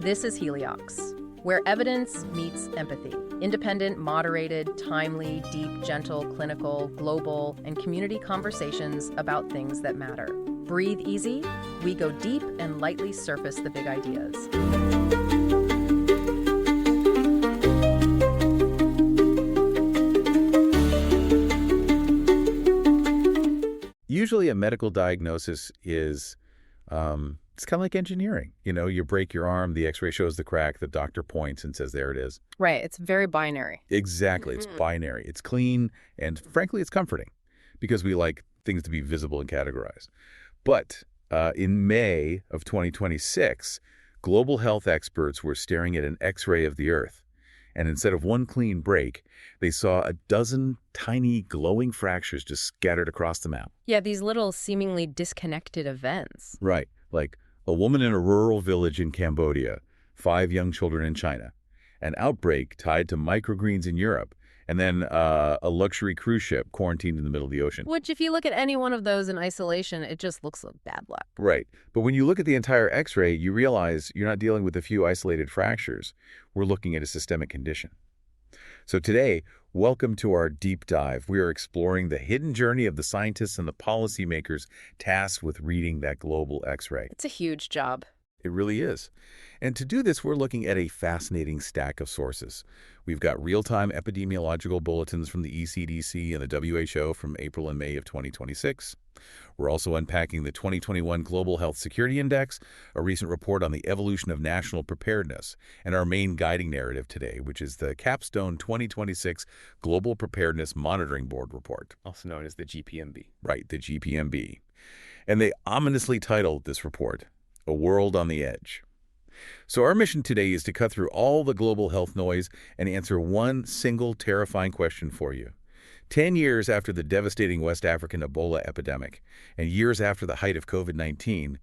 This is Heliox, where evidence meets empathy. Independent, moderated, timely, deep, gentle, clinical, global, and community conversations about things that matter. Breathe easy, we go deep and lightly surface the big ideas. Usually a medical diagnosis is, it's kind of like engineering. You know, you break your arm, the x-ray shows the crack, the doctor points and says, there it is. Right, it's very binary. Exactly, it's binary. It's clean, and frankly, it's comforting because we like things to be visible and categorized. But in May of 2026, global health experts were staring at an x-ray of the Earth. And instead of one clean break, they saw a dozen tiny glowing fractures just scattered across the map. Yeah, these little seemingly disconnected events. Right, like a woman in a rural village in Cambodia, 5 young children in China, an outbreak tied to microgreens in Europe, and then a luxury cruise ship quarantined in the middle of the ocean. Which, if you look at any one of those in isolation, it just looks like bad luck. Right. But when you look at the entire x-ray, you realize you're not dealing with a few isolated fractures. We're looking at a systemic condition. So today, welcome to our deep dive. We are exploring the hidden journey of the scientists and the policymakers tasked with reading that global x-ray. It's a huge job. It really is. And to do this, we're looking at a fascinating stack of sources. We've got real-time epidemiological bulletins from the ECDC and the WHO from April and May of 2026. We're also unpacking the 2021 Global Health Security Index, a recent report on the evolution of national preparedness, and our main guiding narrative today, which is the Capstone 2026 Global Preparedness Monitoring Board report. Also known as the GPMB. Right, the GPMB. And they ominously titled this report, A World on the Edge. So our mission today is to cut through all the global health noise and answer one single terrifying question for you. 10 years after the devastating West African Ebola epidemic and years after the height of COVID-19,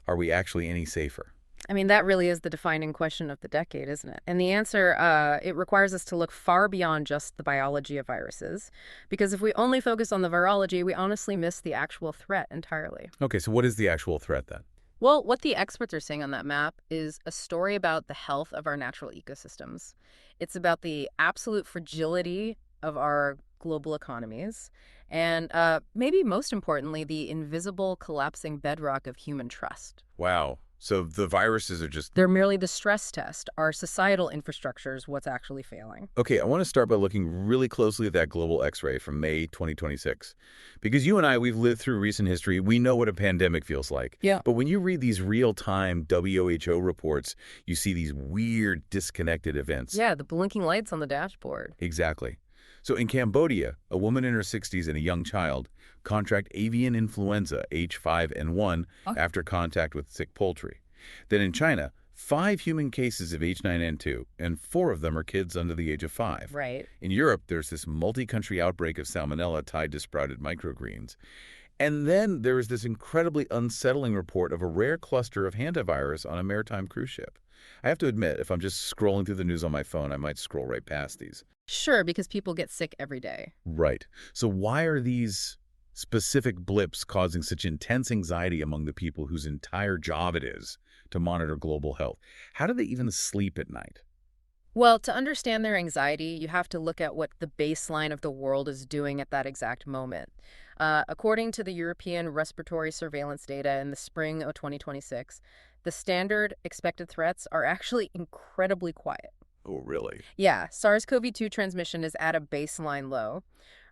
are we actually any safer? I mean, that really is the defining question of the decade, isn't it? And the answer, it requires us to look far beyond just the biology of viruses. Because if we only focus on the virology, we honestly miss the actual threat entirely. Okay, so what is the actual threat then? Well, what the experts are saying on that map is a story about the health of our natural ecosystems. It's about the absolute fragility of our global economies, and maybe most importantly, the invisible collapsing bedrock of human trust. Wow. So the viruses are just... They're merely the stress test. Our societal infrastructure is what's actually failing. Okay, I want to start by looking really closely at that global x-ray from May 2026. Because you and I, we've lived through recent history. We know what a pandemic feels like. Yeah. But when you read these real-time WHO reports, you see these weird disconnected events. Yeah, the blinking lights on the dashboard. Exactly. So in Cambodia, a woman in her 60s and a young child contract avian influenza H5N1 after contact with sick poultry. Then in China, 5 human cases of H9N2, and 4 of them are kids under the age of 5. Right. In Europe, there's this multi-country outbreak of salmonella tied to sprouted microgreens. And then there is this incredibly unsettling report of a rare cluster of hantavirus on a maritime cruise ship. I have to admit, if I'm just scrolling through the news on my phone, I might scroll right past these. Sure, because people get sick every day. Right. So why are these specific blips causing such intense anxiety among the people whose entire job it is to monitor global health? How do they even sleep at night? Well, to understand their anxiety, you have to look at what the baseline of the world is doing at that exact moment. According to the European respiratory surveillance data in the spring of 2026, the standard expected threats are actually incredibly quiet. Oh, really? Yeah, SARS-CoV-2 transmission is at a baseline low.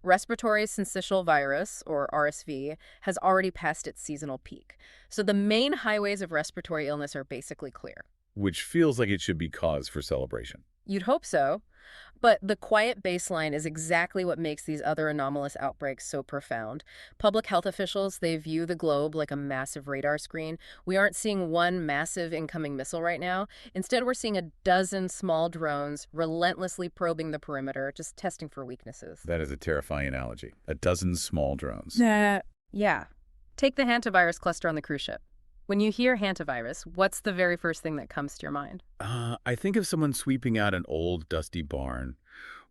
Respiratory syncytial virus, or RSV, has already passed its seasonal peak. So the main highways of respiratory illness are basically clear. Which feels like it should be cause for celebration. You'd hope so. But the quiet baseline is exactly what makes these other anomalous outbreaks so profound. Public health officials, they view the globe like a massive radar screen. We aren't seeing one massive incoming missile right now. Instead, we're seeing a dozen small drones relentlessly probing the perimeter, just testing for weaknesses. That is a terrifying analogy. A dozen small drones. Yeah. Take the hantavirus cluster on the cruise ship. When you hear hantavirus, what's the very first thing that comes to your mind? I think of someone sweeping out an old, dusty barn,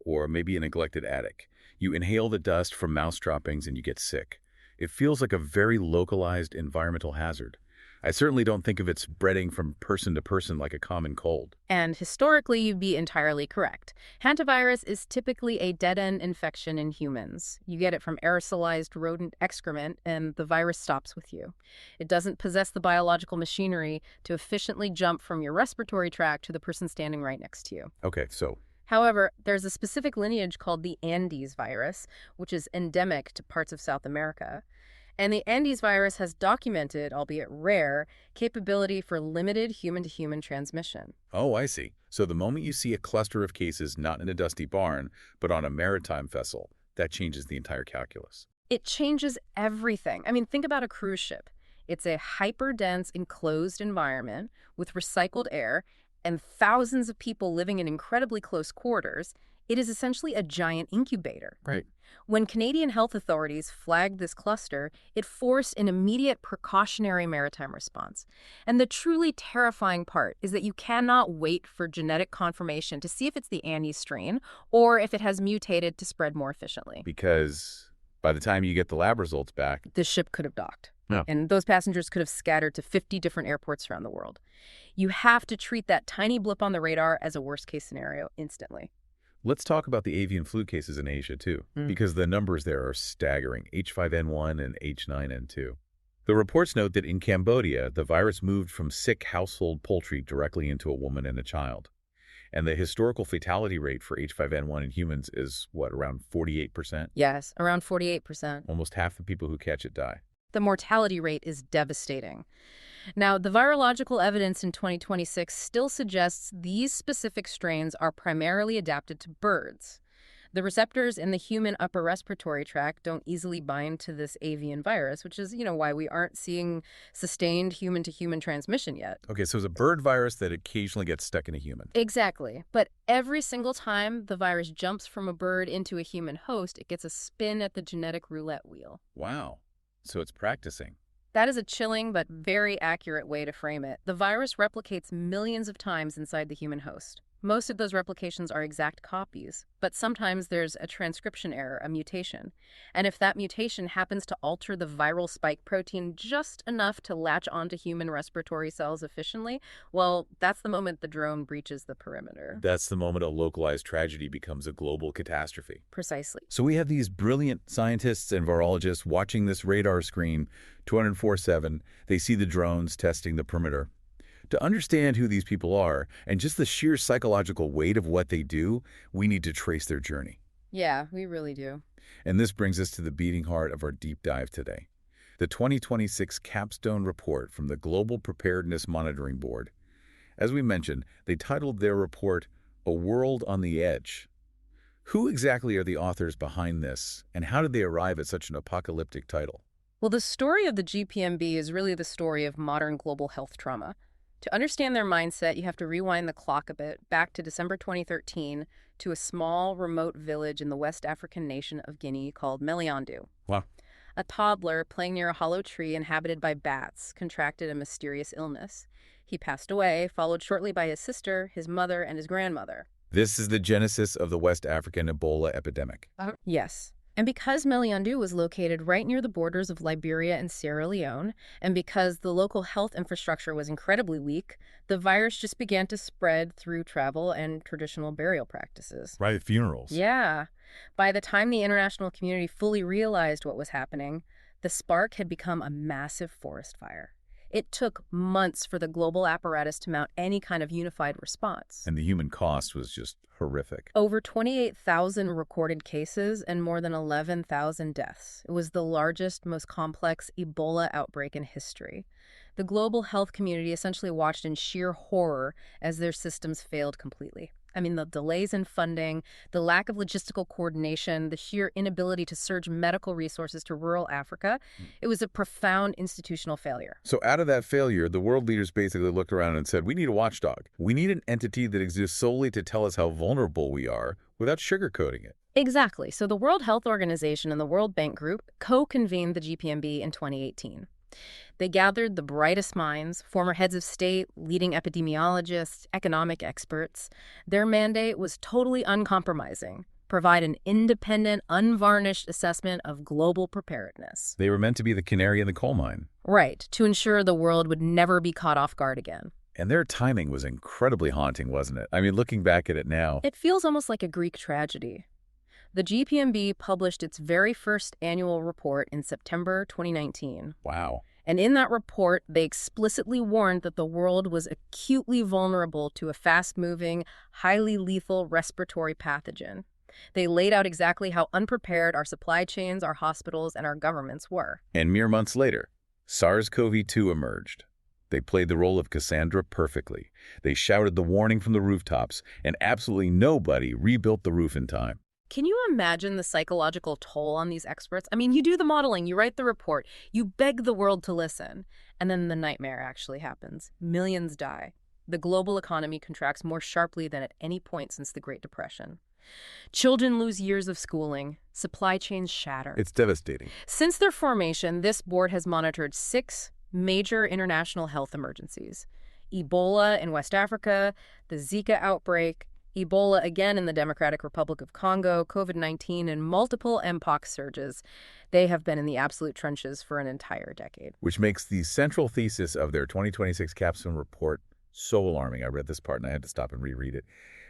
or maybe a neglected attic. You inhale the dust from mouse droppings and you get sick. It feels like a very localized environmental hazard. I certainly don't think of it spreading from person to person like a common cold. And historically, you'd be entirely correct. Hantavirus is typically a dead-end infection in humans. You get it from aerosolized rodent excrement, and the virus stops with you. It doesn't possess the biological machinery to efficiently jump from your respiratory tract to the person standing right next to you. Okay, so However, there's a specific lineage called the Andes virus, which is endemic to parts of South America. And the Andes virus has documented, albeit rare, capability for limited human-to-human transmission. oh, I see. So the moment you see a cluster of cases not in a dusty barn, but on a maritime vessel, that changes the entire calculus. It changes everything. I mean, think about a cruise ship. It's a hyper-dense, enclosed environment with recycled air and thousands of people living in incredibly close quarters. It is essentially a giant incubator. Right. When Canadian health authorities flagged this cluster, it forced an immediate precautionary maritime response. And the truly terrifying part is that you cannot wait for genetic confirmation to see if it's the Andes strain or if it has mutated to spread more efficiently. Because by the time you get the lab results back, The ship could have docked. Yeah. And those passengers could have scattered to 50 different airports around the world. You have to treat that tiny blip on the radar as a worst-case scenario instantly. let's talk about the avian flu cases in Asia too, because the numbers there are staggering, H5N1 and H9N2. The reports note that in Cambodia, the virus moved from sick household poultry directly into a woman and a child. And the historical fatality rate for H5N1 in humans is, what, around 48%? Yes, around 48%. Almost half the people who catch it die. The mortality rate is devastating. Now, the virological evidence in 2026 still suggests these specific strains are primarily adapted to birds. The receptors in the human upper respiratory tract don't easily bind to this avian virus, which is, why we aren't seeing sustained human-to-human transmission yet. Okay, so it's a bird virus that occasionally gets stuck in a human. Exactly. But every single time the virus jumps from a bird into a human host, it gets a spin at the genetic roulette wheel. Wow. So it's practicing. That is a chilling but very accurate way to frame it. The virus replicates millions of times inside the human host. Most of those replications are exact copies, but sometimes there's a transcription error, a mutation. And if that mutation happens to alter the viral spike protein just enough to latch onto human respiratory cells efficiently, well, that's the moment the drone breaches the perimeter. That's the moment a localized tragedy becomes a global catastrophe. Precisely. So we have these brilliant scientists and virologists watching this radar screen 24/7. They see the drones testing the perimeter. To understand who these people are and just the sheer psychological weight of what they do, we need to trace their journey. Yeah, we really do. And this brings us to the beating heart of our deep dive today. The 2026 capstone report from the Global Preparedness Monitoring Board. As we mentioned, they titled their report, A World on the Edge. Who exactly are the authors behind this, and how did they arrive at such an apocalyptic title? Well, the story of the GPMB is really the story of modern global health trauma. To understand their mindset, you have to rewind the clock a bit, back to December 2013, to a small, remote village in the West African nation of Guinea called Meliandou. Wow. A toddler playing near a hollow tree inhabited by bats contracted a mysterious illness. He passed away, followed shortly by his sister, his mother, and his grandmother. This is the genesis of the West African Ebola epidemic. Yes. And because Meliandou was located right near the borders of Liberia and Sierra Leone, and because the local health infrastructure was incredibly weak, the virus just began to spread through travel and traditional burial practices. Right, funerals. Yeah. By the time the international community fully realized what was happening, the spark had become a massive forest fire. It took months for the global apparatus to mount any kind of unified response. And the human cost was just horrific. Over 28,000 recorded cases and more than 11,000 deaths. It was the largest, most complex Ebola outbreak in history. The global health community essentially watched in sheer horror as their systems failed completely. I mean, the delays in funding, the lack of logistical coordination, the sheer inability to surge medical resources to rural Africa, it was a profound institutional failure. So out of that failure, the world leaders basically looked around and said, we need a watchdog. We need an entity that exists solely to tell us how vulnerable we are without sugarcoating it. Exactly. So the World Health Organization and the World Bank Group co-convened the GPMB in 2018. They gathered the brightest minds, former heads of state, leading epidemiologists, economic experts. Their mandate was totally uncompromising: provide an independent, unvarnished assessment of global preparedness. They were meant to be the canary in the coal mine. Right, to ensure the world would never be caught off guard again. And their timing was incredibly haunting, wasn't it? I mean, looking back at it now. It feels almost like a Greek tragedy. The GPMB published its very first annual report in September 2019. Wow. And in that report, they explicitly warned that the world was acutely vulnerable to a fast-moving, highly lethal respiratory pathogen. They laid out exactly how unprepared our supply chains, our hospitals, and our governments were. And mere months later, SARS-CoV-2 emerged. They played the role of Cassandra perfectly. They shouted the warning from the rooftops, and absolutely nobody rebuilt the roof in time. Can you imagine the psychological toll on these experts? I mean, you do the modeling, you write the report, you beg the world to listen, and then the nightmare actually happens. Millions die. The global economy contracts more sharply than at any point since the Great Depression. Children lose years of schooling. Supply chains shatter. It's devastating. Since their formation, this board has monitored 6 major international health emergencies: Ebola in West Africa, the Zika outbreak, Ebola again in the Democratic Republic of Congo, COVID-19, and multiple Mpox surges. They have been in the absolute trenches for an entire decade. Which makes the central thesis of their 2026 capstone report so alarming. I read this part and I had to stop and reread it.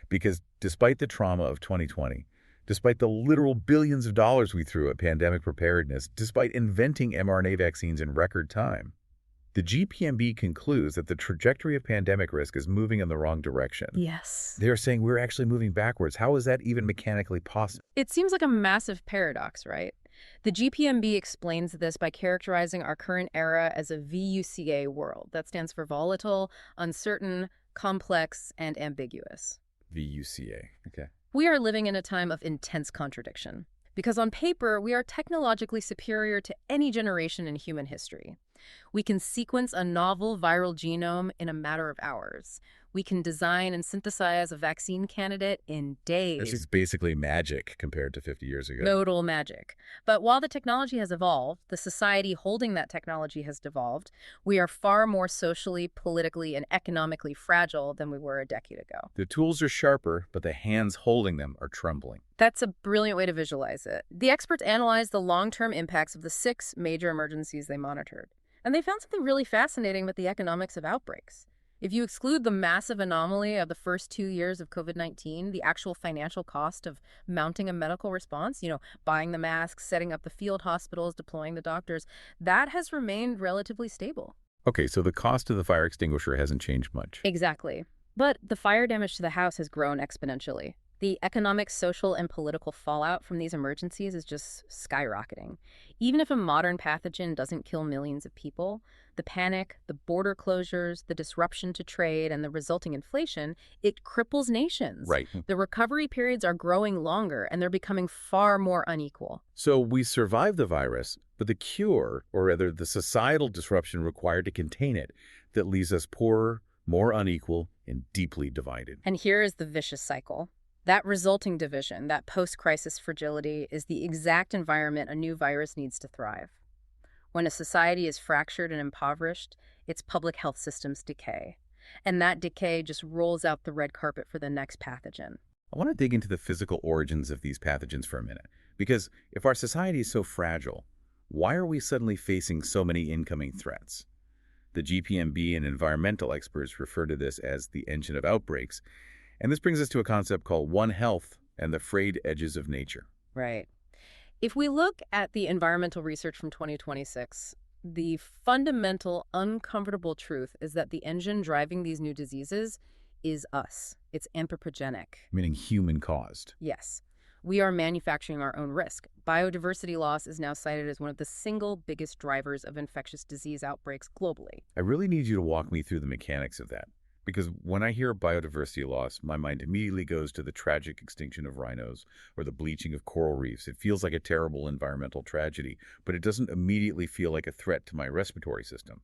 Because despite the trauma of 2020, despite the literal billions of dollars we threw at pandemic preparedness, despite inventing mRNA vaccines in record time, the GPMB concludes that the trajectory of pandemic risk is moving in the wrong direction. Yes. They're saying we're actually moving backwards. How is that even mechanically possible? It seems like a massive paradox, right? The GPMB explains this by characterizing our current era as a VUCA world. That stands for volatile, uncertain, complex, and ambiguous. VUCA. Okay. We are living in a time of intense contradiction. Because on paper, we are technologically superior to any generation in human history. We can sequence a novel viral genome in a matter of hours. We can design and synthesize a vaccine candidate in days. This is basically magic compared to 50 years ago. Total magic. But while the technology has evolved, the society holding that technology has devolved, we are far more socially, politically, and economically fragile than we were a decade ago. The tools are sharper, but the hands holding them are trembling. That's a brilliant way to visualize it. The experts analyzed the long-term impacts of the 6 major emergencies they monitored. And they found something really fascinating with the economics of outbreaks. If you exclude the massive anomaly of the first 2 years of COVID-19, the actual financial cost of mounting a medical response, buying the masks, setting up the field hospitals, deploying the doctors, that has remained relatively stable. Okay, so the cost of the fire extinguisher hasn't changed much. Exactly. But the fire damage to the house has grown exponentially. The economic, social, and political fallout from these emergencies is just skyrocketing. Even if a modern pathogen doesn't kill millions of people, the panic, the border closures, the disruption to trade, and the resulting inflation, it cripples nations. Right. The recovery periods are growing longer, and they're becoming far more unequal. So we survived the virus, but the cure, or rather the societal disruption required to contain it, that leaves us poorer, more unequal, and deeply divided. And here is the vicious cycle. That resulting division, that post-crisis fragility, is the exact environment a new virus needs to thrive. When a society is fractured and impoverished, its public health systems decay. And that decay just rolls out the red carpet for the next pathogen. I want to dig into the physical origins of these pathogens for a minute. Because if our society is so fragile, why are we suddenly facing so many incoming threats? The GPMB and environmental experts refer to this as the engine of outbreaks. And this brings us to a concept called One Health and the frayed edges of nature. Right. If we look at the environmental research from 2026, the fundamental, uncomfortable truth is that the engine driving these new diseases is us. It's anthropogenic. Meaning human-caused. Yes. We are manufacturing our own risk. Biodiversity loss is now cited as one of the single biggest drivers of infectious disease outbreaks globally. I really need you to walk me through the mechanics of that. Because when I hear biodiversity loss, my mind immediately goes to the tragic extinction of rhinos or the bleaching of coral reefs. It feels like a terrible environmental tragedy, but it doesn't immediately feel like a threat to my respiratory system.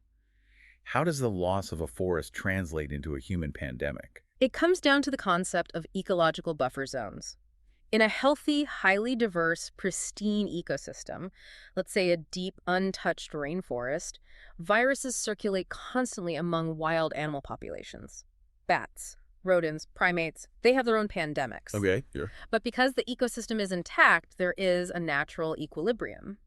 How does the loss of a forest translate into a human pandemic? It comes down to the concept of ecological buffer zones. In a healthy, highly diverse, pristine ecosystem, let's say a deep, untouched rainforest, viruses circulate constantly among wild animal populations. Bats, Rodents, primates, they have their own pandemics. Okay, sure. But because the ecosystem is intact, there is a natural equilibrium.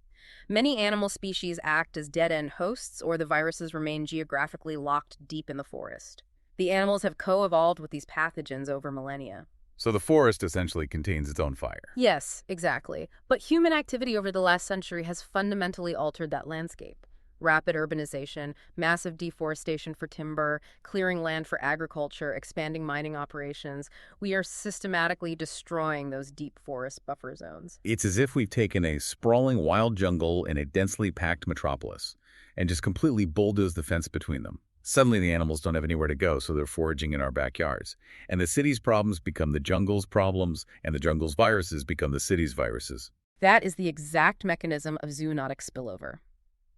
Many animal species act as dead-end hosts, or the viruses remain geographically locked deep in the forest. The animals have co-evolved with these pathogens over millennia. So the forest essentially contains its own fire. Yes, exactly. But human activity over the last century has fundamentally altered that landscape. Rapid urbanization, massive deforestation for timber, clearing land for agriculture, expanding mining operations. We are systematically destroying those deep forest buffer zones. It's as if we've taken a sprawling wild jungle and a densely packed metropolis and just completely bulldozed the fence between them. Suddenly the animals don't have anywhere to go, so they're foraging in our backyards. And the city's problems become the jungle's problems, and the jungle's viruses become the city's viruses. That is the exact mechanism of zoonotic spillover.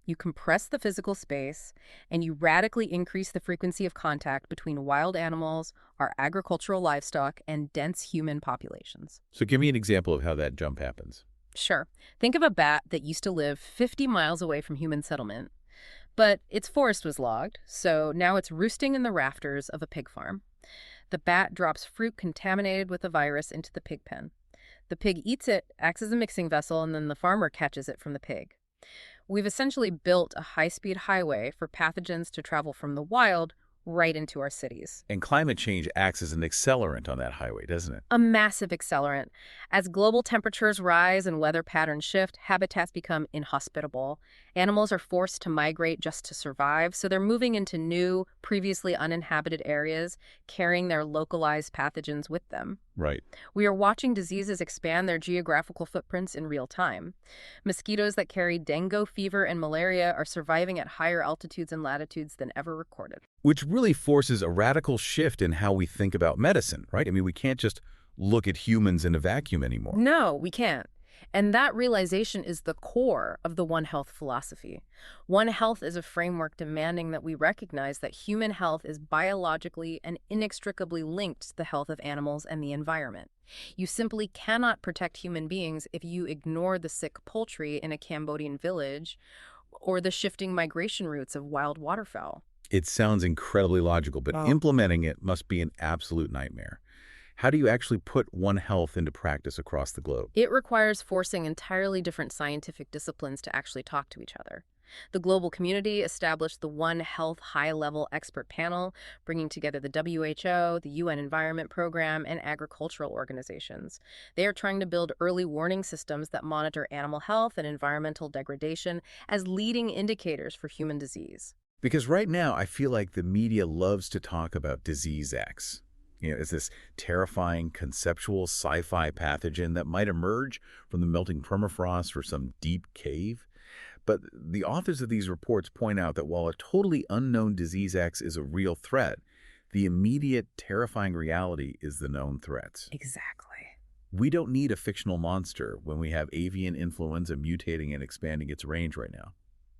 You compress the physical space, and you radically increase the frequency of contact between wild animals, our agricultural livestock, and dense human populations. So give me an example of how that jump happens. Sure, think of a bat that used to live 50 miles away from human settlement, but its forest was logged, so now it's roosting in the rafters of a pig farm. The bat drops fruit contaminated with the virus into the pig pen. The pig eats it, acts as a mixing vessel, and then the farmer catches it from the pig. We've essentially built a high-speed highway for pathogens to travel from the wild right into our cities. And climate change acts as an accelerant on that highway, doesn't it? A massive accelerant. As global temperatures rise and weather patterns shift, habitats become inhospitable. Animals are forced to migrate just to survive, so they're moving into new, previously uninhabited areas, carrying their localized pathogens with them. Right. We are watching diseases expand their geographical footprints in real time. Mosquitoes that carry dengue fever and malaria are surviving at higher altitudes and latitudes than ever recorded. Which really forces a radical shift in how we think about medicine, right? I mean, we can't just look at humans in a vacuum anymore. No, we can't. And that realization is the core of the One Health philosophy. One Health is a framework demanding that we recognize that human health is biologically and inextricably linked to the health of animals and the environment. You simply cannot protect human beings if you ignore the sick poultry in a Cambodian village or the shifting migration routes of wild waterfowl. It sounds incredibly logical, but implementing it must be an absolute nightmare. How do you actually put One Health into practice across the globe? It requires forcing entirely different scientific disciplines to actually talk to each other. The global community established the One Health high-level expert panel, bringing together the WHO, the UN Environment Program, and agricultural organizations. They are trying to build early warning systems that monitor animal health and environmental degradation as leading indicators for human disease. Because right now, I feel like the media loves to talk about disease X. It's this terrifying conceptual sci-fi pathogen that might emerge from the melting permafrost or some deep cave. But the authors of these reports point out that while a totally unknown disease X is a real threat, the immediate terrifying reality is the known threats. Exactly. We don't need a fictional monster when we have avian influenza mutating and expanding its range right now.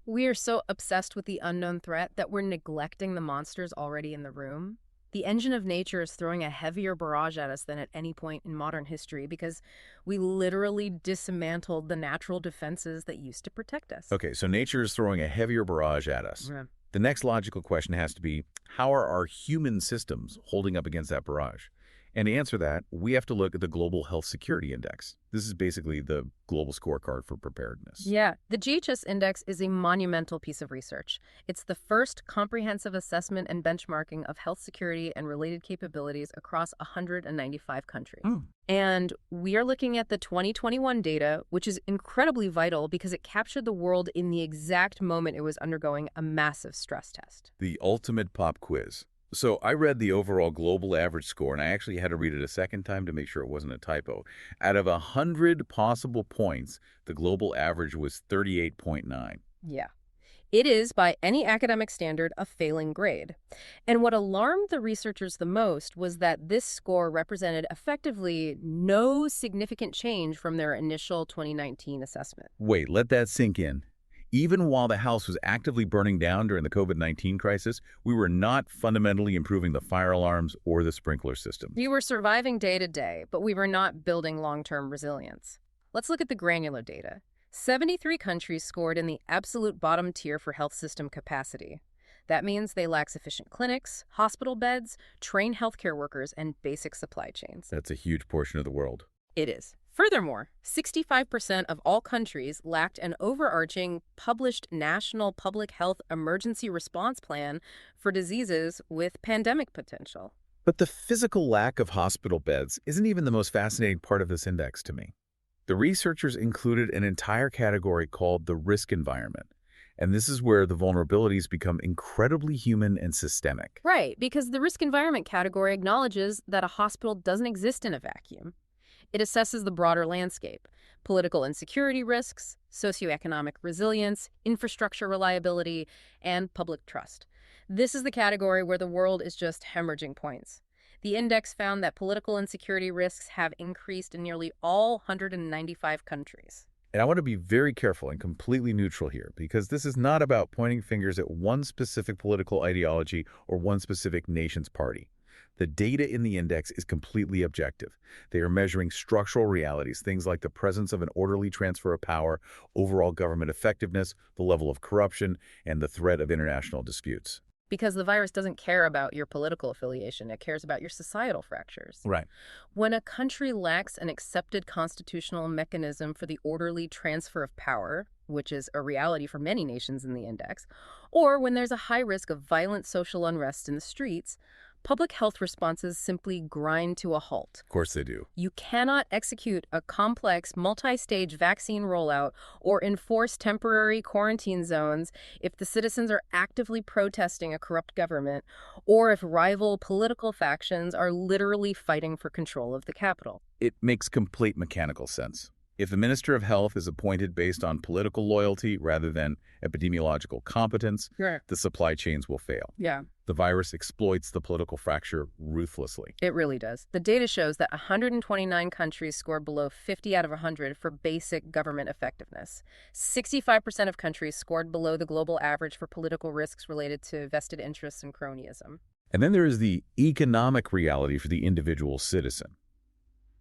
We are so obsessed with the unknown threat that we're neglecting the monsters already in the room. The engine of nature is throwing a heavier barrage at us than at any point in modern history because we literally dismantled the natural defenses that used to protect us. Okay, so nature is throwing a heavier barrage at us. Yeah. The next logical question has to be, how are our human systems holding up against that barrage? And to answer that, we have to look at the Global Health Security Index. This is basically the global scorecard for preparedness. Yeah, the GHS Index is a monumental piece of research. It's the first comprehensive assessment and benchmarking of health security and related capabilities across 195 countries. And we are looking at the 2021 data, which is incredibly vital because it captured the world in the exact moment it was undergoing a massive stress test. The ultimate pop quiz. So I read the overall global average score, and I actually had to read it a second time to make sure it wasn't a typo. Out of 100 possible points, the global average was 38.9. Yeah. It is, by any academic standard, a failing grade. And what alarmed the researchers the most was that this score represented effectively no significant change from their initial 2019 assessment. Wait, let that sink in. Even while the house was actively burning down during the COVID-19 crisis, we were not fundamentally improving the fire alarms or the sprinkler system. We were surviving day to day, but we were not building long-term resilience. Let's look at the granular data. 73 countries scored in the absolute bottom tier for health system capacity. That means they lack sufficient clinics, hospital beds, trained healthcare workers, and basic supply chains. That's a huge portion of the world. It is. Furthermore, 65% of all countries lacked an overarching published national public health emergency response plan for diseases with pandemic potential. But the physical lack of hospital beds isn't even the most fascinating part of this index to me. The researchers included an entire category called the risk environment, and this is where the vulnerabilities become incredibly human and systemic. Right, because the risk environment category acknowledges that a hospital doesn't exist in a vacuum. It assesses the broader landscape: political insecurity risks, socioeconomic resilience, infrastructure reliability, and public trust. This is the category where the world is just hemorrhaging points. The index found that political insecurity risks have increased in nearly all 195 countries. And I want to be very careful and completely neutral here, because this is not about pointing fingers at one specific political ideology or one specific nation's party. The data in the index is completely objective. They are measuring structural realities, things like the presence of an orderly transfer of power, overall government effectiveness, the level of corruption, and the threat of international disputes. Because the virus doesn't care about your political affiliation, it cares about your societal fractures. Right. When a country lacks an accepted constitutional mechanism for the orderly transfer of power, which is a reality for many nations in the index, or when there's a high risk of violent social unrest in the streets, public health responses simply grind to a halt. Of course they do. You cannot execute a complex, multi-stage vaccine rollout or enforce temporary quarantine zones if the citizens are actively protesting a corrupt government or if rival political factions are literally fighting for control of the capital. It makes complete mechanical sense. If the Minister of Health is appointed based on political loyalty rather than epidemiological competence, Sure. the supply chains will fail. Yeah. The virus exploits the political fracture ruthlessly. It really does. The data shows that 129 countries scored below 50 out of 100 for basic government effectiveness. 65% of countries scored below the global average for political risks related to vested interests and cronyism. And then there is the economic reality for the individual citizen.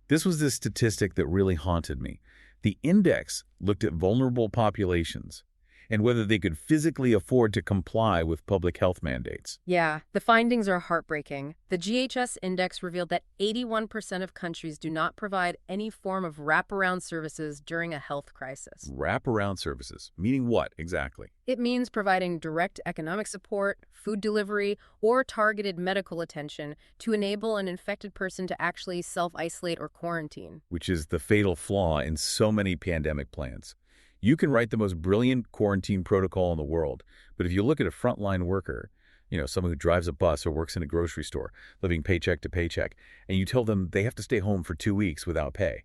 This was the statistic that really haunted me. The index looked at vulnerable populations and whether they could physically afford to comply with public health mandates. Yeah, the findings are heartbreaking. The GHS index revealed that 81% of countries do not provide any form of wraparound services during a health crisis. Wraparound services, meaning what exactly? It means providing direct economic support, food delivery, or targeted medical attention to enable an infected person to actually self-isolate or quarantine. Which is the fatal flaw in so many pandemic plans. You can write the most brilliant quarantine protocol in the world, but if you look at a frontline worker, someone who drives a bus or works in a grocery store, living paycheck to paycheck, and you tell them they have to stay home for 2 weeks without pay,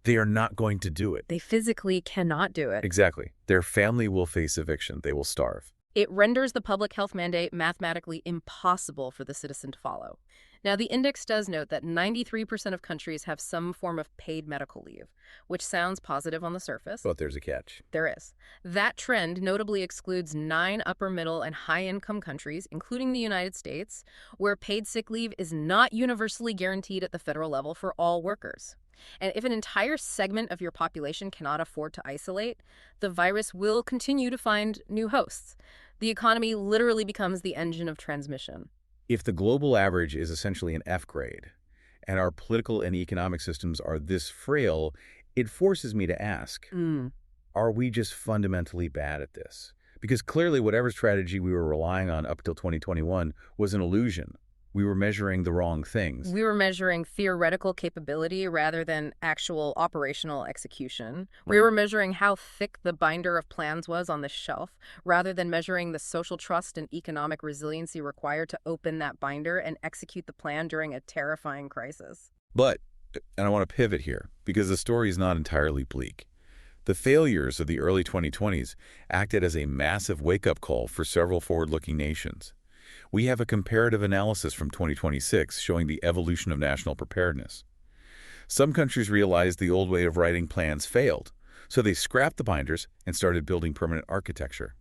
they are not going to do it. They physically cannot do it. Exactly. Their family will face eviction. They will starve. It renders the public health mandate mathematically impossible for the citizen to follow. Now, the index does note that 93% of countries have some form of paid medical leave, which sounds positive on the surface. But there's a catch. There is. That trend notably excludes 9 upper middle and high-income countries, including the United States, where paid sick leave is not universally guaranteed at the federal level for all workers. And if an entire segment of your population cannot afford to isolate, the virus will continue to find new hosts. The economy literally becomes the engine of transmission. If the global average is essentially an F grade, and our political and economic systems are this frail, it forces me to ask, are we just fundamentally bad at this? Because clearly whatever strategy we were relying on up till 2021 was an illusion. We were measuring the wrong things. We were measuring theoretical capability rather than actual operational execution. We were measuring how thick the binder of plans was on the shelf rather than measuring the social trust and economic resiliency required to open that binder and execute the plan during a terrifying crisis. But, and I want to pivot here, because the story is not entirely bleak. The failures of the early 2020s acted as a massive wake-up call for several forward-looking nations. We have a comparative analysis from 2026 showing the evolution of national preparedness. Some countries realized the old way of writing plans failed, so they scrapped the binders and started building permanent architecture.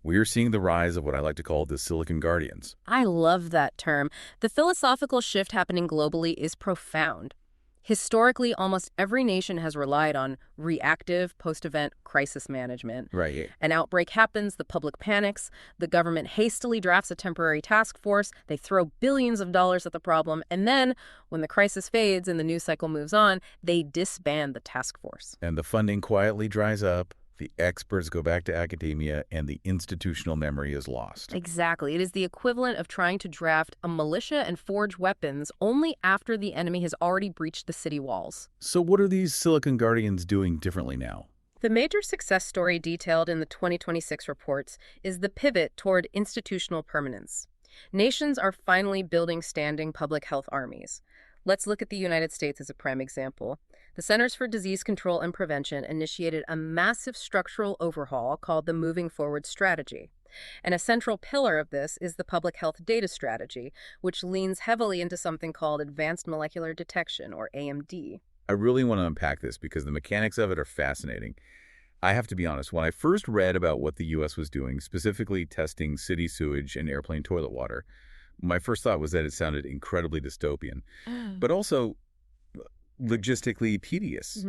We are seeing the rise of what I like to call the Silicon Guardians. I love that term. The philosophical shift happening globally is profound. Historically, almost every nation has relied on reactive post-event crisis management. Right. An outbreak happens, the public panics, the government hastily drafts a temporary task force, they throw billions of dollars at the problem, and then, when the crisis fades and the news cycle moves on, they disband the task force. And the funding quietly dries up, the experts go back to academia, and the institutional memory is lost. Exactly. It is the equivalent of trying to draft a militia and forge weapons only after the enemy has already breached the city walls. So what are these Silicon Guardians doing differently now? The major success story detailed in the 2026 reports is the pivot toward institutional permanence. Nations are finally building standing public health armies. Let's look at the United States as a prime example. The Centers for Disease Control and Prevention initiated a massive structural overhaul called the Moving Forward Strategy. And a central pillar of this is the Public Health Data Strategy, which leans heavily into something called Advanced Molecular Detection, or AMD. I really want to unpack this because the mechanics of it are fascinating. I have to be honest, when I first read about what the U.S. was doing, specifically testing city sewage and airplane toilet water, my first thought was that it sounded incredibly dystopian, but also logistically tedious.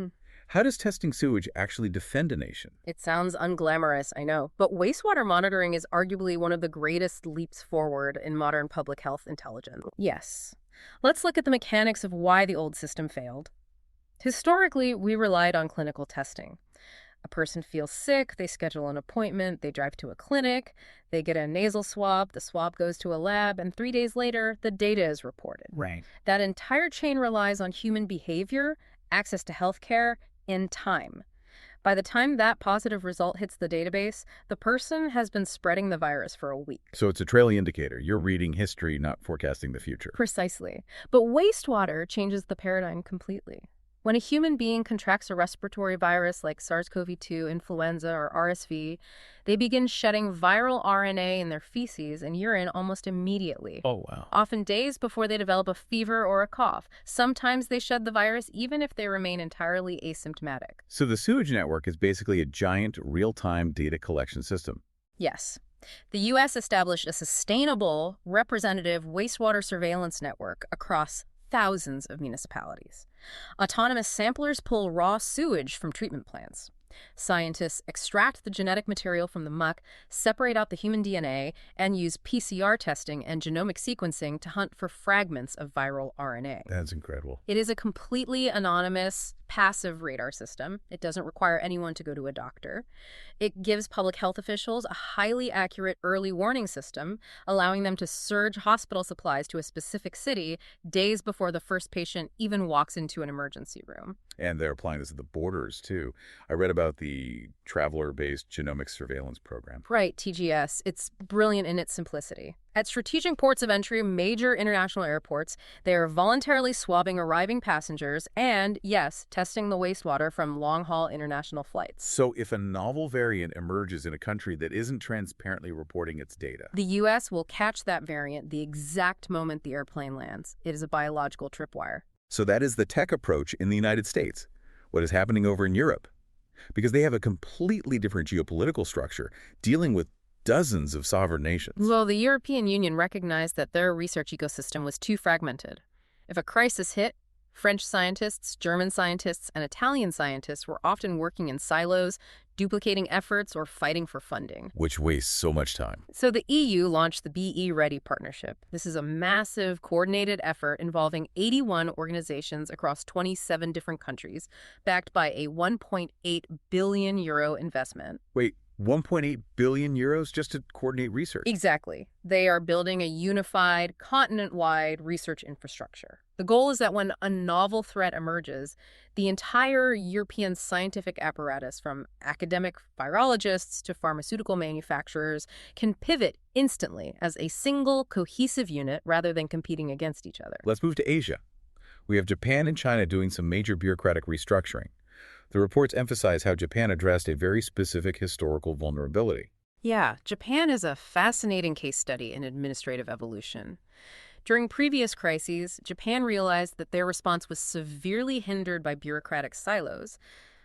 How does testing sewage actually defend a nation? It sounds unglamorous, I know, but wastewater monitoring is arguably one of the greatest leaps forward in modern public health intelligence. Yes. Let's look at the mechanics of why the old system failed. Historically, we relied on clinical testing. A person feels sick, they schedule an appointment, they drive to a clinic, they get a nasal swab, the swab goes to a lab, and 3 days later, the data is reported. Right. That entire chain relies on human behavior, access to healthcare, and time. By the time that positive result hits the database, the person has been spreading the virus for a week. So it's a trailing indicator. You're reading history, not forecasting the future. Precisely. But wastewater changes the paradigm completely. When a human being contracts a respiratory virus like SARS-CoV-2, influenza, or RSV, they begin shedding viral RNA in their feces and urine almost immediately. Oh, wow. Often days before they develop a fever or a cough. Sometimes they shed the virus even if they remain entirely asymptomatic. So the sewage network is basically a giant real-time data collection system. Yes. The U.S. established a sustainable, representative wastewater surveillance network across thousands of municipalities. Autonomous samplers pull raw sewage from treatment plants. Scientists extract the genetic material from the muck, separate out the human DNA, and use PCR testing and genomic sequencing to hunt for fragments of viral RNA. That's incredible. It is a completely anonymous, passive radar system. It doesn't require anyone to go to a doctor. It gives public health officials a highly accurate early warning system, allowing them to surge hospital supplies to a specific city days before the first patient even walks into an emergency room. And they're applying this at the borders, too. I read about the traveler-based genomics surveillance program. Right, TGS. It's brilliant in its simplicity. At strategic ports of entry, major international airports, they are voluntarily swabbing arriving passengers and, yes, testing the wastewater from long-haul international flights. So if a novel variant emerges in a country that isn't transparently reporting its data, The U.S. will catch that variant the exact moment the airplane lands. It is a biological tripwire. so that is the tech approach in the United States. What is happening over in Europe? Because they have a completely different geopolitical structure, dealing with dozens of sovereign nations. Well, the European Union recognized that their research ecosystem was too fragmented. If a crisis hit, French scientists, German scientists, and Italian scientists were often working in silos, duplicating efforts, or fighting for funding. Which wastes so much time. So the EU launched the BE Ready Partnership. This is a massive, coordinated effort involving 81 organizations across 27 different countries, backed by a 1.8 billion euro investment. Wait, 1.8 billion euros just to coordinate research? Exactly. They are building a unified, continent-wide research infrastructure. The goal is that when a novel threat emerges, the entire European scientific apparatus, from academic virologists to pharmaceutical manufacturers, can pivot instantly as a single, cohesive unit rather than competing against each other. Let's move to Asia. We have Japan and China doing some major bureaucratic restructuring. The reports emphasize how Japan addressed a very specific historical vulnerability. Yeah, Japan is a fascinating case study in administrative evolution. During previous crises, Japan realized that their response was severely hindered by bureaucratic silos.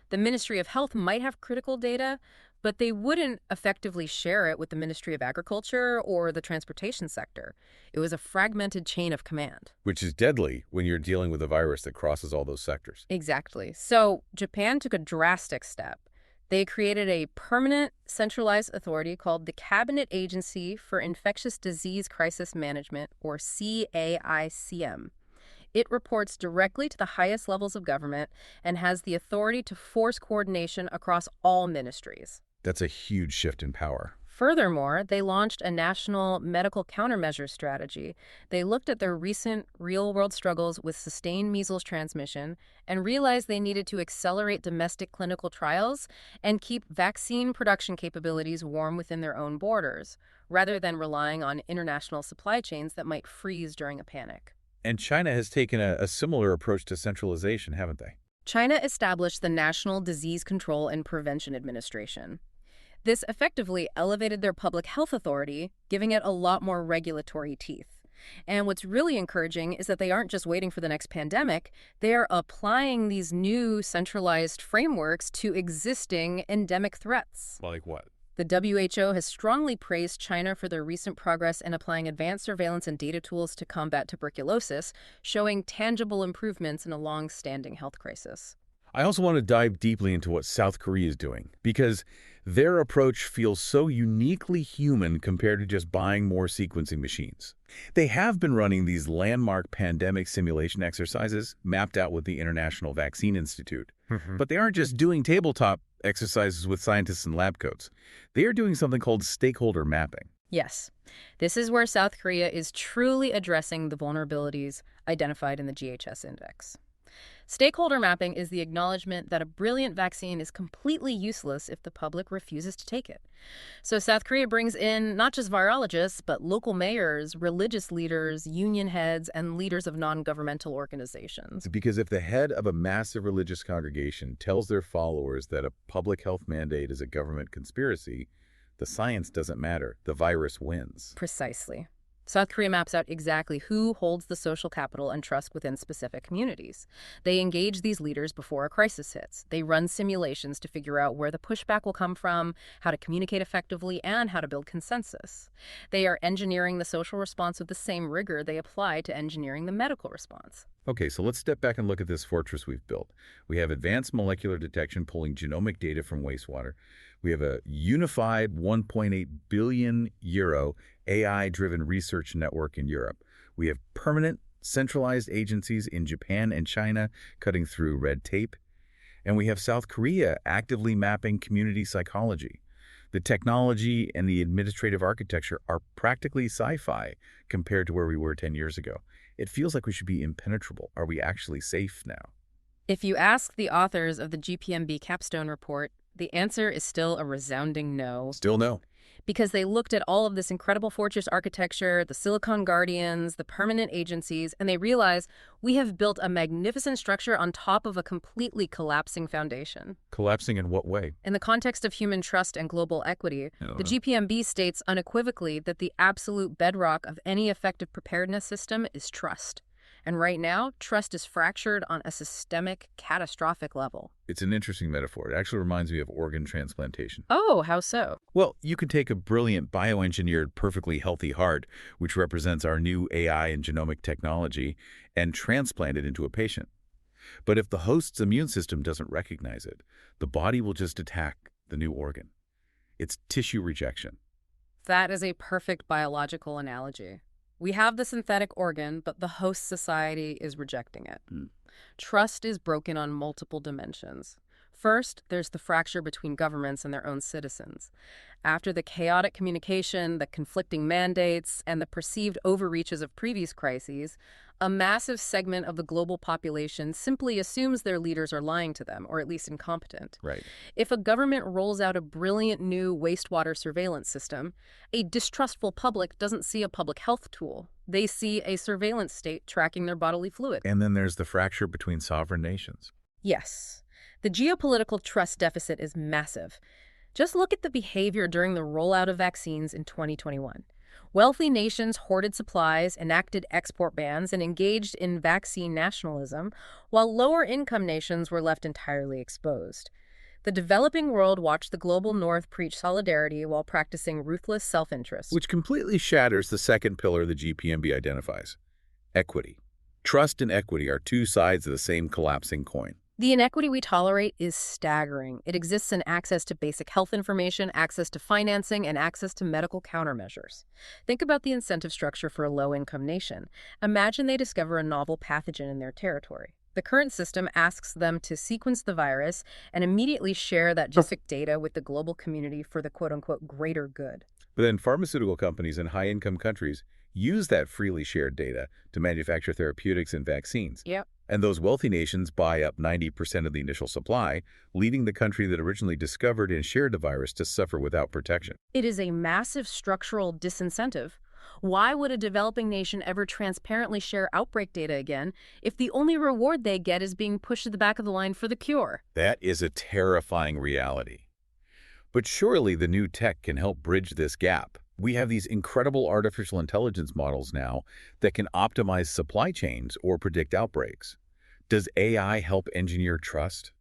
The Ministry of Health might have critical data, but they wouldn't effectively share it with the Ministry of Agriculture or the transportation sector. It was a fragmented chain of command. Which is deadly when you're dealing with a virus that crosses all those sectors. Exactly. So Japan took a drastic step. They created a permanent centralized authority called the Cabinet Agency for Infectious Disease Crisis Management, or CAICM. It reports directly to the highest levels of government and has the authority to force coordination across all ministries. That's a huge shift in power. Furthermore, they launched a national medical countermeasure strategy. They looked at their recent real-world struggles with sustained measles transmission and realized they needed to accelerate domestic clinical trials and keep vaccine production capabilities warm within their own borders, rather than relying on international supply chains that might freeze during a panic. And China has taken a similar approach to centralization, haven't they? China established the National Disease Control and Prevention Administration. This effectively elevated their public health authority, giving it a lot more regulatory teeth. And what's really encouraging is that they aren't just waiting for the next pandemic, they are applying these new centralized frameworks to existing endemic threats. Like what? The WHO has strongly praised China for their recent progress in applying advanced surveillance and data tools to combat tuberculosis, showing tangible improvements in a long-standing health crisis. I also want to dive deeply into what South Korea is doing, because their approach feels so uniquely human compared to just buying more sequencing machines. They have been running these landmark pandemic simulation exercises mapped out with the International Vaccine Institute. But they aren't just doing tabletop exercises with scientists in lab coats. They are doing something called stakeholder mapping. Yes, this is where South Korea is truly addressing the vulnerabilities identified in the GHS index. Stakeholder mapping is the acknowledgement that a brilliant vaccine is completely useless if the public refuses to take it. So South Korea brings in not just virologists, but local mayors, religious leaders, union heads, and leaders of non-governmental organizations. Because if the head of a massive religious congregation tells their followers that a public health mandate is a government conspiracy, the science doesn't matter. The virus wins. Precisely. South Korea maps out exactly who holds the social capital and trust within specific communities. They engage these leaders before a crisis hits. They run simulations to figure out where the pushback will come from, how to communicate effectively, and how to build consensus. They are engineering the social response with the same rigor they apply to engineering the medical response. Okay, so let's step back and look at this fortress we've built. We have advanced molecular detection pulling genomic data from wastewater. We have a unified 1.8 billion euro AI-driven research network in Europe. We have permanent centralized agencies in Japan and China cutting through red tape. And we have South Korea actively mapping community psychology. The technology and the administrative architecture are practically sci-fi compared to where we were 10 years ago. It feels like we should be impenetrable. Are we actually safe now? If you ask the authors of the GPMB capstone report, the answer is still a resounding no. Still no. Because they looked at all of this incredible fortress architecture, the Silicon Guardians, the permanent agencies, and they realized we have built a magnificent structure on top of a completely collapsing foundation. Collapsing in what way? In the context of human trust and global equity, the GPMB states unequivocally that the absolute bedrock of any effective preparedness system is trust. And right now, trust is fractured on a systemic, catastrophic level. It's an interesting metaphor. It actually reminds me of organ transplantation. Oh, how so? Well, you could take a brilliant bioengineered, perfectly healthy heart, which represents our new AI and genomic technology, and transplant it into a patient. But if the host's immune system doesn't recognize it, the body will just attack the new organ. It's tissue rejection. That is a perfect biological analogy. We have the synthetic organ, but the host society is rejecting it. Trust is broken on multiple dimensions. First, there's the fracture between governments and their own citizens. After the chaotic communication, the conflicting mandates, and the perceived overreaches of previous crises, a massive segment of the global population simply assumes their leaders are lying to them, or at least incompetent. Right. If a government rolls out a brilliant new wastewater surveillance system, a distrustful public doesn't see a public health tool. They see a surveillance state tracking their bodily fluid. And then there's the fracture between sovereign nations. Yes. The geopolitical trust deficit is massive. Just look at the behavior during the rollout of vaccines in 2021. Wealthy nations hoarded supplies, enacted export bans, and engaged in vaccine nationalism, while lower-income nations were left entirely exposed. The developing world watched the global north preach solidarity while practicing ruthless self-interest. Which completely shatters the second pillar the GPMB identifies: equity. Trust and equity are two sides of the same collapsing coin. The inequity we tolerate is staggering. It exists in access to basic health information, access to financing, and access to medical countermeasures. Think about the incentive structure for a low-income nation. Imagine they discover a novel pathogen in their territory. The current system asks them to sequence the virus and immediately share that genetic data with the global community for the quote-unquote greater good. But then pharmaceutical companies in high-income countries use that freely shared data to manufacture therapeutics and vaccines. Yep. And those wealthy nations buy up 90% of the initial supply, leaving the country that originally discovered and shared the virus to suffer without protection. It is a massive structural disincentive. Why would a developing nation ever transparently share outbreak data again if the only reward they get is being pushed to the back of the line for the cure? That is a terrifying reality. But surely the new tech can help bridge this gap. We have these incredible artificial intelligence models now that can optimize supply chains or predict outbreaks. Does AI help engineer trust?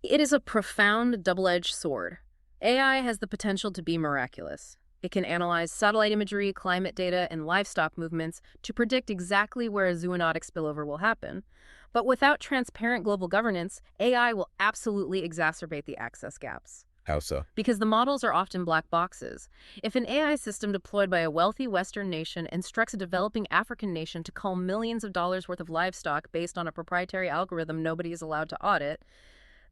It is a profound double-edged sword. AI has the potential to be miraculous. It can analyze satellite imagery, climate data, and livestock movements to predict exactly where a zoonotic spillover will happen. But without transparent global governance, AI will absolutely exacerbate the access gaps. How so? Because the models are often black boxes. If an AI system deployed by a wealthy Western nation instructs a developing African nation to cull millions of dollars worth of livestock based on a proprietary algorithm nobody is allowed to audit,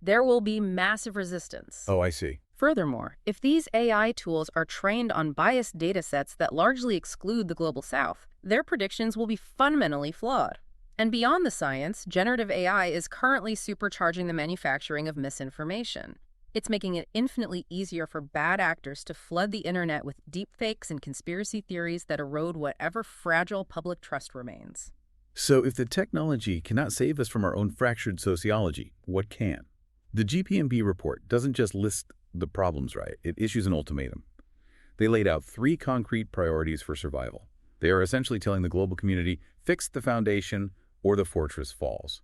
there will be massive resistance. Oh, I see. Furthermore, if these AI tools are trained on biased datasets that largely exclude the global south, their predictions will be fundamentally flawed. And beyond the science, generative AI is currently supercharging the manufacturing of misinformation. It's making it infinitely easier for bad actors to flood the internet with deepfakes and conspiracy theories that erode whatever fragile public trust remains. So if the technology cannot save us from our own fractured sociology, what can? The GPMB report doesn't just list the problems right, it issues an ultimatum. They laid out 3 concrete priorities for survival. They are essentially telling the global community, fix the foundation or the fortress falls.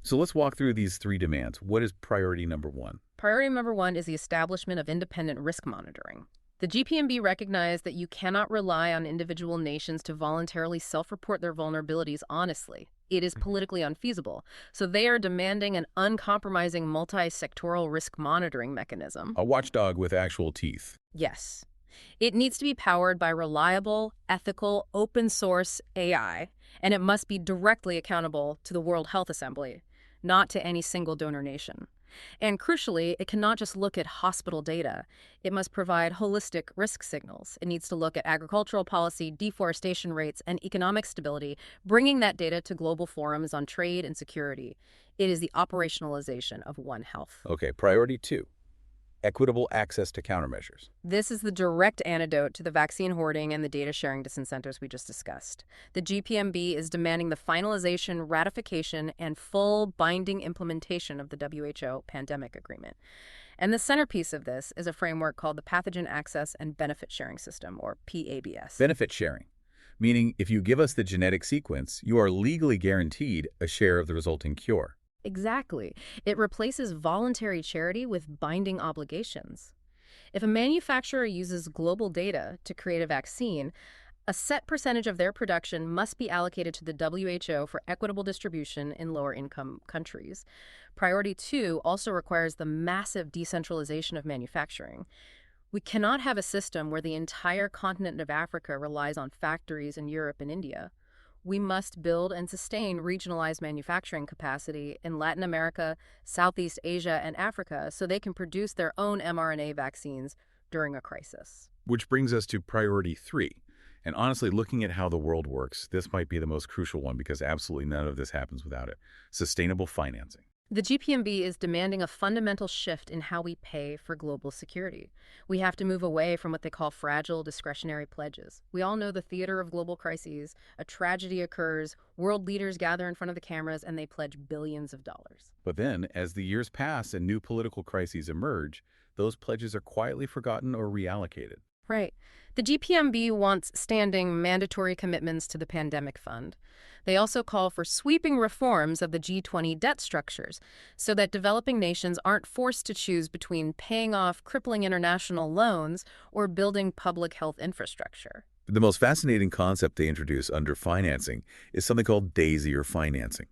So let's walk through these 3 demands. What is priority number 1? Priority number 1 is the establishment of independent risk monitoring. The GPMB recognized that you cannot rely on individual nations to voluntarily self-report their vulnerabilities honestly. It is politically unfeasible, so they are demanding an uncompromising multi-sectoral risk monitoring mechanism. A watchdog with actual teeth. Yes. It needs to be powered by reliable, ethical, open-source AI, and it must be directly accountable to the World Health Assembly, not to any single donor nation. And crucially, it cannot just look at hospital data. It must provide holistic risk signals. It needs to look at agricultural policy, deforestation rates, and economic stability, bringing that data to global forums on trade and security. It is the operationalization of One Health. Okay, priority 2. Equitable access to countermeasures. This is the direct antidote to the vaccine hoarding and the data sharing disincentives we just discussed. The GPMB is demanding the finalization, ratification, and full binding implementation of the WHO pandemic agreement. And the centerpiece of this is a framework called the Pathogen Access and Benefit Sharing System, or PABS. Benefit sharing, meaning if you give us the genetic sequence, you are legally guaranteed a share of the resulting cure. Exactly. It replaces voluntary charity with binding obligations. If a manufacturer uses global data to create a vaccine, a set percentage of their production must be allocated to the WHO for equitable distribution in lower-income countries. Priority 2 also requires the massive decentralization of manufacturing. We cannot have a system where the entire continent of Africa relies on factories in Europe and India. We must build and sustain regionalized manufacturing capacity in Latin America, Southeast Asia, and Africa so they can produce their own mRNA vaccines during a crisis. Which brings us to priority 3. And honestly, looking at how the world works, this might be the most crucial one because absolutely none of this happens without it. Sustainable financing. The GPMB is demanding a fundamental shift in how we pay for global security. We have to move away from what they call fragile discretionary pledges. We all know the theater of global crises. A tragedy occurs, world leaders gather in front of the cameras, and they pledge billions of dollars. But then, as the years pass and new political crises emerge, those pledges are quietly forgotten or reallocated. Right. The GPMB wants standing mandatory commitments to the pandemic fund. They also call for sweeping reforms of the G20 debt structures so that developing nations aren't forced to choose between paying off crippling international loans or building public health infrastructure. The most fascinating concept they introduce under financing is something called daisier financing.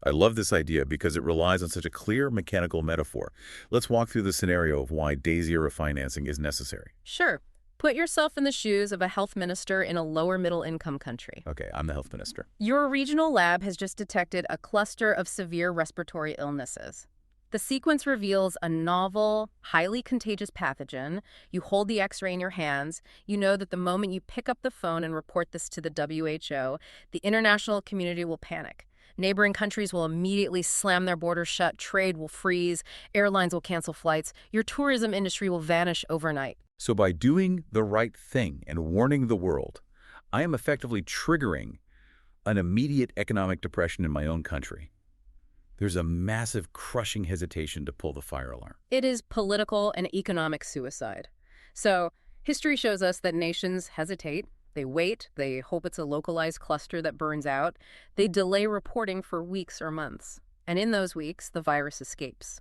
I love this idea because it relies on such a clear mechanical metaphor. Let's walk through the scenario of why daisier financing is necessary. Sure, put yourself in the shoes of a health minister in a lower middle income country. Okay, I'm the health minister. Your regional lab has just detected a cluster of severe respiratory illnesses. The sequence reveals a novel, highly contagious pathogen. You hold the x-ray in your hands. You know that the moment you pick up the phone and report this to the WHO, the international community will panic. Neighboring countries will immediately slam their borders shut, trade will freeze, airlines will cancel flights, your tourism industry will vanish overnight. So by doing the right thing and warning the world, I am effectively triggering an immediate economic depression in my own country. There's a massive, crushing hesitation to pull the fire alarm. It is political and economic suicide. So, history shows us that nations hesitate. They wait. They hope it's a localized cluster that burns out. They delay reporting for weeks or months. And in those weeks, the virus escapes.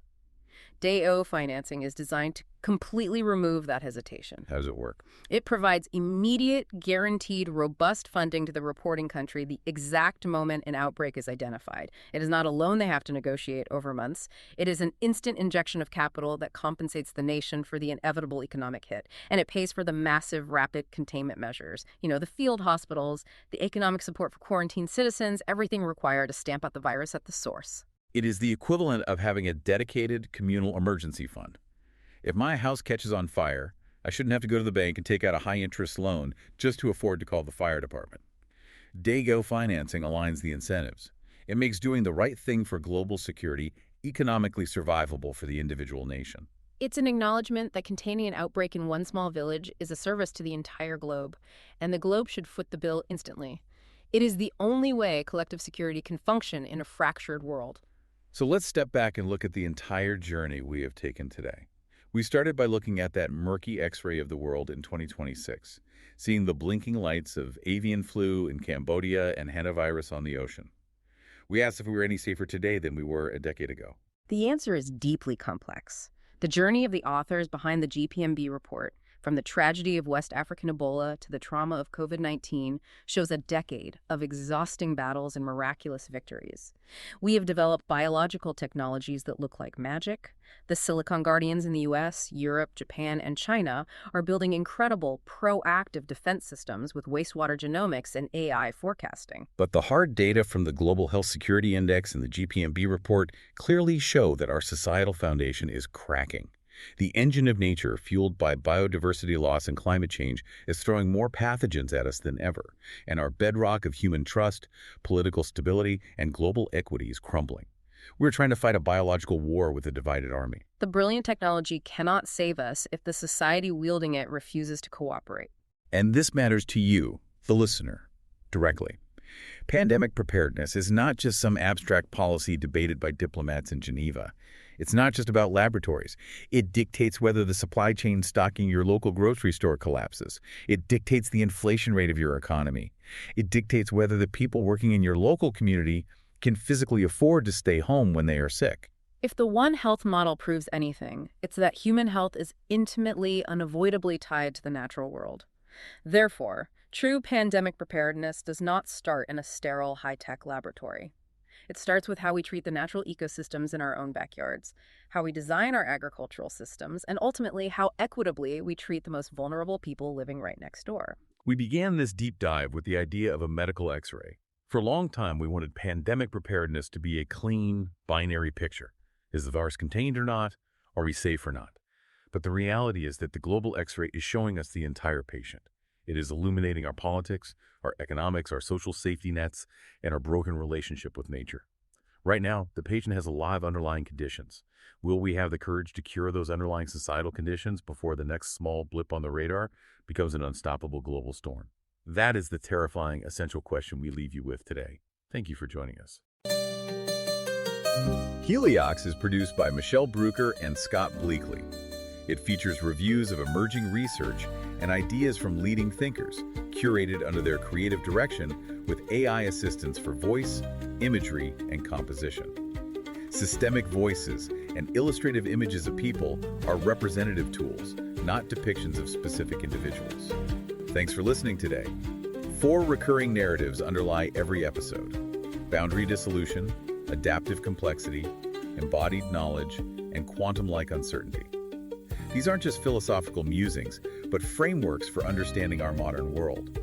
Day O financing is designed to completely remove that hesitation. How does it work? It provides immediate, guaranteed, robust funding to the reporting country the exact moment an outbreak is identified. It is not a loan they have to negotiate over months. It is an instant injection of capital that compensates the nation for the inevitable economic hit. And it pays for the massive, rapid containment measures. The field hospitals, the economic support for quarantined citizens, everything required to stamp out the virus at the source. It is the equivalent of having a dedicated communal emergency fund. If my house catches on fire, I shouldn't have to go to the bank and take out a high-interest loan just to afford to call the fire department. Day-go financing aligns the incentives. It makes doing the right thing for global security economically survivable for the individual nation. It's an acknowledgement that containing an outbreak in one small village is a service to the entire globe, and the globe should foot the bill instantly. It is the only way collective security can function in a fractured world. So let's step back and look at the entire journey we have taken today. We started by looking at that murky X-ray of the world in 2026, seeing the blinking lights of avian flu in Cambodia and hantavirus on the ocean. We asked if we were any safer today than we were a decade ago. The answer is deeply complex. The journey of the authors behind the GPMB report, from the tragedy of West African Ebola to the trauma of COVID-19, shows a decade of exhausting battles and miraculous victories. We have developed biological technologies that look like magic. The Silicon Guardians in the US, Europe, Japan, and China are building incredible proactive defense systems with wastewater genomics and AI forecasting. But the hard data from the Global Health Security Index and the GPMB report clearly show that our societal foundation is cracking. The engine of nature, fueled by biodiversity loss and climate change, is throwing more pathogens at us than ever, and our bedrock of human trust, political stability, and global equity is crumbling. We're trying to fight a biological war with a divided army. The brilliant technology cannot save us if the society wielding it refuses to cooperate. And this matters to you, the listener, directly. Pandemic preparedness is not just some abstract policy debated by diplomats in Geneva. It's not just about laboratories. It dictates whether the supply chain stocking your local grocery store collapses. It dictates the inflation rate of your economy. It dictates whether the people working in your local community can physically afford to stay home when they are sick. If the One Health model proves anything, it's that human health is intimately, unavoidably tied to the natural world. Therefore, true pandemic preparedness does not start in a sterile, high-tech laboratory. It starts with how we treat the natural ecosystems in our own backyards, how we design our agricultural systems, and ultimately how equitably we treat the most vulnerable people living right next door. We began this deep dive with the idea of a medical X-ray. For a long time, we wanted pandemic preparedness to be a clean, binary picture. Is the virus contained or not? Are we safe or not? But the reality is that the global X-ray is showing us the entire patient. It is illuminating our politics, our economics, our social safety nets, and our broken relationship with nature. Right now, the patient has a lot of underlying conditions. Will we have the courage to cure those underlying societal conditions before the next small blip on the radar becomes an unstoppable global storm? That is the terrifying, essential question we leave you with today. Thank you for joining us. Heliox is produced by Michelle Brucker and Scott Bleakley. It features reviews of emerging research and ideas from leading thinkers, curated under their creative direction with AI assistance for voice, imagery, and composition. Systemic voices and illustrative images of people are representative tools, not depictions of specific individuals. Thanks for listening today. 4 recurring narratives underlie every episode: boundary dissolution, adaptive complexity, embodied knowledge, and quantum-like uncertainty. These aren't just philosophical musings, but frameworks for understanding our modern world.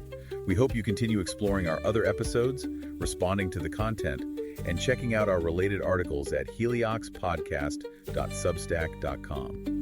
We hope you continue exploring our other episodes, responding to the content, and checking out our related articles at helioxpodcast.substack.com.